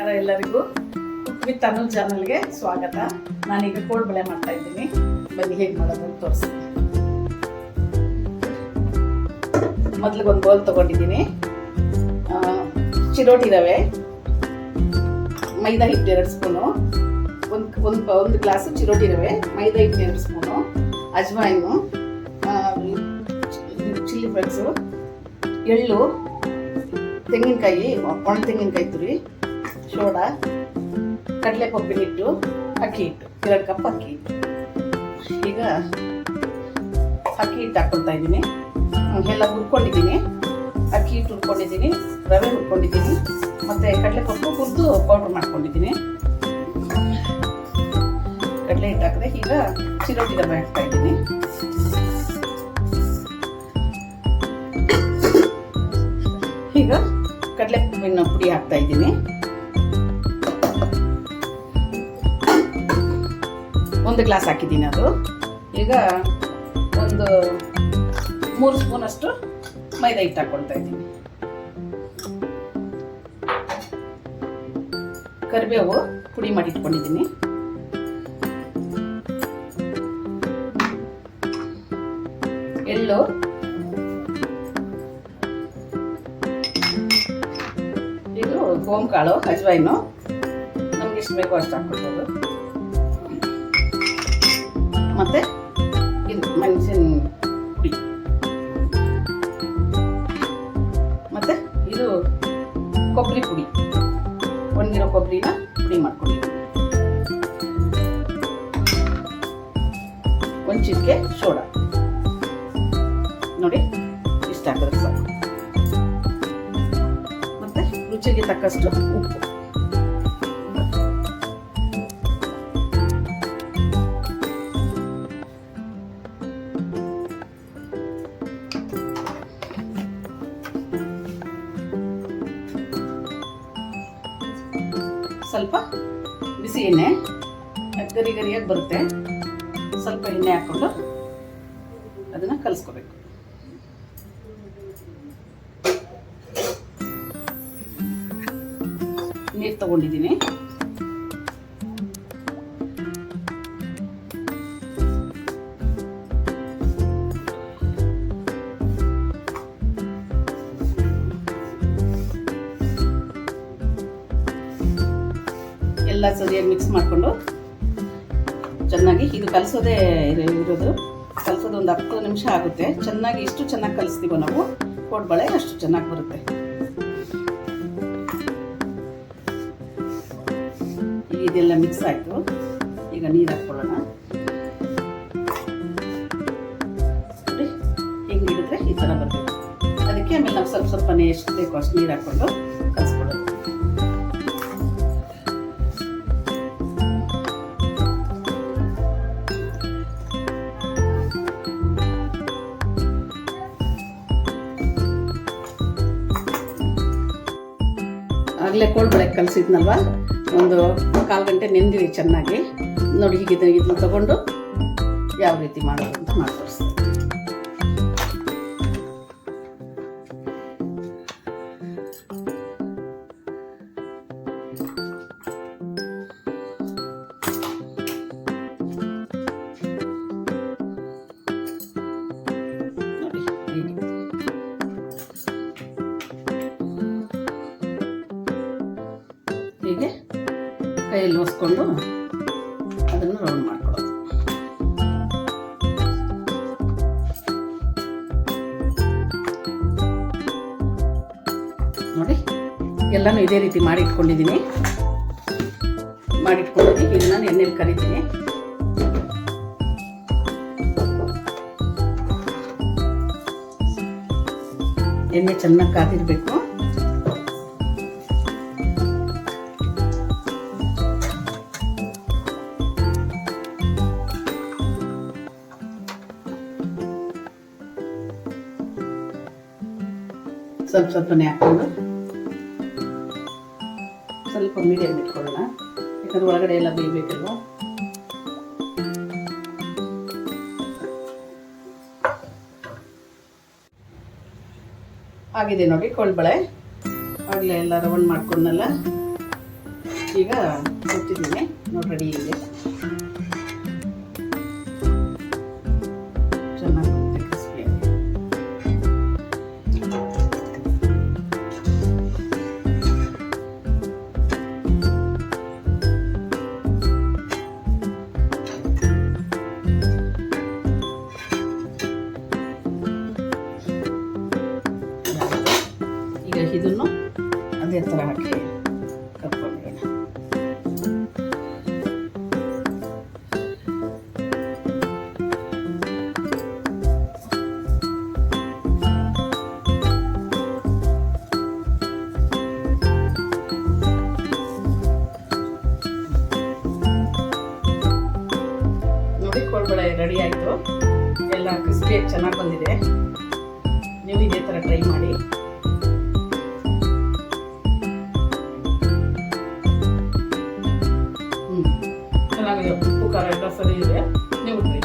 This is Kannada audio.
ನಮಸ್ಕಾರ ಎಲ್ಲರಿಗೂ. ಕುಕ್ ವಿತ್ ಅನು ಚಾನಲ್ಗೆ ಸ್ವಾಗತ. ನಾನೀಗ ಕೋಡ್ಬಳೆ ಮಾಡ್ತಾ ಇದ್ದೀನಿ. ಬನ್ನಿ ಹೇಗೆ ಮಾಡೋದು ಅಂತ ತೋರಿಸ್ತೀನಿ. ಮೊದಲಿಗೆ ಒಂದು ಬೌಲ್ ತೊಗೊಂಡಿದ್ದೀನಿ. ಚಿರೋಟಿ ರವೆ, ಮೈದಾ ಹಿಟ್ಟು 2 ಸ್ಪೂನು, ಒಂದು ಗ್ಲಾಸು ಚಿರೋಟಿ ರವೆ, ಮೈದಾ ಹಿಟ್ಟು 2 ಸ್ಪೂನು, ಅಜ್ವಾಯಿನು, ಚಿಲ್ಲಿ ಫ್ಲೇಕ್ಸು, ಎಳ್ಳು, ತೆಂಗಿನಕಾಯಿ, ಒಣ ತೆಂಗಿನಕಾಯಿ ತುರಿ, ಸೋಡಾ, ಕಡಲೆಕೊಬ್ಬಿನ ಹಿಟ್ಟು, ಅಕ್ಕಿ ಹಿಟ್ಟು 2 ಕಪ್ ಅಕ್ಕಿ ಹಿಟ್ಟು. ಈಗ ಅಕ್ಕಿ ಹಿಟ್ಟು ಹಾಕ್ಕೊಳ್ತಾ ಇದ್ದೀನಿ. ಎಲ್ಲ ಹುರ್ಕೊಂಡಿದ್ದೀನಿ. ಅಕ್ಕಿ ಹಿಟ್ಟು ಹುರ್ಕೊಂಡಿದ್ದೀನಿ, ರವೆ ಹುರ್ಕೊಂಡಿದ್ದೀನಿ, ಮತ್ತು ಕಡಲೆಪಪ್ಪು ಹುರಿದು ಪೌಡ್ರ್ ಮಾಡ್ಕೊಂಡಿದ್ದೀನಿ. ಕಡಲೆ ಹಿಟ್ಟು ಹಾಕಿದೆ. ಈಗ ಚಿರೋಟಿ ರವೆ ಹಾಕ್ತಾ ಇದ್ದೀನಿ. ಈಗ ಕಡಲೆಪಪ್ಪಿನ ಪುಡಿ ಹಾಕ್ತಾ ಇದ್ದೀನಿ. ಒಂದು ಗ್ಲಾಸ್ ಹಾಕಿದ್ದೀನಿ ಅದು. ಈಗ ಒಂದು 3 ಸ್ಪೂನ್ ಅಷ್ಟು ಮೈದಾ ಹಿಟ್ಟು ಹಾಕ್ಕೊಳ್ತಾ ಇದ್ದೀನಿ. ಕರಿಬೇವು ಪುಡಿ ಮಾಡಿ ಇಟ್ಕೊಂಡಿದ್ದೀನಿ. ಎಳ್ಳು, ಇದು ಓಂಕಾಳು, ಅಜ್ವಾಯಿನು, ನಮ್ಗೆ ಎಷ್ಟು ಬೇಕೋ ಅಷ್ಟು ಹಾಕ್ಕೊಳ್ಬೋದು. ಮತ್ತು ಇದು ಮೆಣಸಿನ ಪುಡಿ, ಮತ್ತು ಇದು ಕೊಬ್ಬರಿ ಪುಡಿ, ಒಣಗಿರೋ ಕೊಬ್ಬರಿನ ಪುಡಿ ಮಾಡ್ಕೊಂಡಿದ್ದೀನಿ. ಒಂದು ಚಿಟಿಕೆ ಸೋಡಾ, ನೋಡಿ ಇಷ್ಟ ಹಾಕಿದ್ರೆ ಸಾಕು. ಮತ್ತು ರುಚಿಗೆ ತಕ್ಕಷ್ಟು ಉಪ್ಪು. ಸ್ವಲ್ಪ ಬಿಸಿ ಎಣ್ಣೆ, ಗರಿ ಗರಿಯಾಗಿ ಬರುತ್ತೆ. ಸ್ವಲ್ಪ ಎಣ್ಣೆ ಹಾಕ್ಕೊಂಡು ಅದನ್ನು ಕಲಿಸ್ಕೋಬೇಕು. ನೀರು ತಗೊಂಡಿದ್ದೀನಿ. ಎಲ್ಲ ಸರಿಯಾಗಿ ಮಿಕ್ಸ್ ಮಾಡಿಕೊಂಡು ಚೆನ್ನಾಗಿ, ಇದು ಕಲಿಸೋದೇ ಇರೋದು. ಕಲಿಸೋದು ಒಂದು 10 ನಿಮಿಷ ಆಗುತ್ತೆ. ಚೆನ್ನಾಗಿ ಎಷ್ಟು ಚೆನ್ನಾಗಿ ಕಲಿಸ್ತೀವೋ ನಾವು ಕೋಡ್ಬಳೆ ಅಷ್ಟು ಚೆನ್ನಾಗಿ ಬರುತ್ತೆ. ಇದೆಲ್ಲ ಮಿಕ್ಸ್ ಆಯಿತು. ಈಗ ನೀರು ಹಾಕ್ಕೊಳ್ಳೋಣ. ನೋಡಿ ಹಿಂಗೆ ಹಿಡಿದ್ರೆ ಈ ಥರ ಬರಬೇಕು. ಅದಕ್ಕೆ ಆಮೇಲೆ ನಾವು ಸ್ವಲ್ಪ ಸ್ವಲ್ಪನೇ ಎಷ್ಟು ಬೇಕೋ ಅಷ್ಟು ನೀರು ಹಾಕ್ಕೊಂಡು ಕಲಿಸ್ಕೊಳ್ಳೋದು. ಆಗಲೇ ಕೋಡ್ಬಳೆ ಕಲಿಸಿದ್ನಲ್ವ, ಒಂದು 1/4 ಗಂಟೆ ನೆಂದಿದೆ ಚೆನ್ನಾಗಿ. ನೋಡಿ ಹೀಗೆ ಇದನ್ನು ತಗೊಂಡು ಯಾವ ರೀತಿ ಮಾಡೋದು ಅಂತ ಮಾಡಿ ತೋರಿಸ್ತೀನಿ. ನೋಡಿ ಹೀಗೆ ಕೈಯಲ್ಲಿ ಒರೆಸ್ಕೊಂಡು ಅದನ್ನು ರೌಂಡ್ ಮಾಡ್ಕೊಳ್ಳೋದು. ನೋಡಿ ಎಲ್ಲನೂ ಇದೇ ರೀತಿ ಮಾಡಿಟ್ಕೊಂಡಿದ್ದೀನಿ. ಈಗ ನಾನು ಎಣ್ಣೆಲಿ ಕರಿತೀನಿ. ಎಣ್ಣೆ ಚೆನ್ನಾಗಿ ಕಾದಿರಬೇಕು. ಸ್ವಲ್ಪನೇ ಹಾಕ್ಕೊಂಡು ಸ್ವಲ್ಪ ಮೀಡಿಯಮ್ ಇಟ್ಕೊಳ್ಳೋಣ. ಯಾಕಂದ್ರೆ ಒಳಗಡೆ ಎಲ್ಲ ಬೇಯಬೇಕಲ್ವ. ಆಗಿದೆ ನೋಡಿ ಕೋಡ್ಬಳೆ. ಆಗಲೇ ಎಲ್ಲ ರೌಂಡ್ ಮಾಡ್ಕೊಂಡಲ್ಲ, ಈಗ ಕೊಡ್ತಿದ್ದೀನಿ ನೋಡಿ, ರೆಡಿ ಇದೆ. ಚೆನ್ನಾಗಿ ಕ್ರಿಸ್ಪಿಯಾಗಿ. ಈಗ ಇದನ್ನು ಅದೇ ಥರ ಹಾಕಿ ಕರ್ಕೊಂಡ್ಬಿಡೋಣ. ನೋಡಿ, ಕೋಡ್ಬಳೆ ರೆಡಿ ಆಯಿತು. ಎಲ್ಲ ಕ್ರಿಸ್ಪಿಯಾಗಿ ಚೆನ್ನಾಗಿ ಬಂದಿದೆ. ನೀವು ಇದೇ ಥರ ಟ್ರೈ ಮಾಡಿ. ಚೆನ್ನಾಗಿದೆ, ಉಪ್ಪು ಖಾರ ಎಲ್ಲ ಸರಿ ಇದೆ. ನೀವು ಟ್ರೈ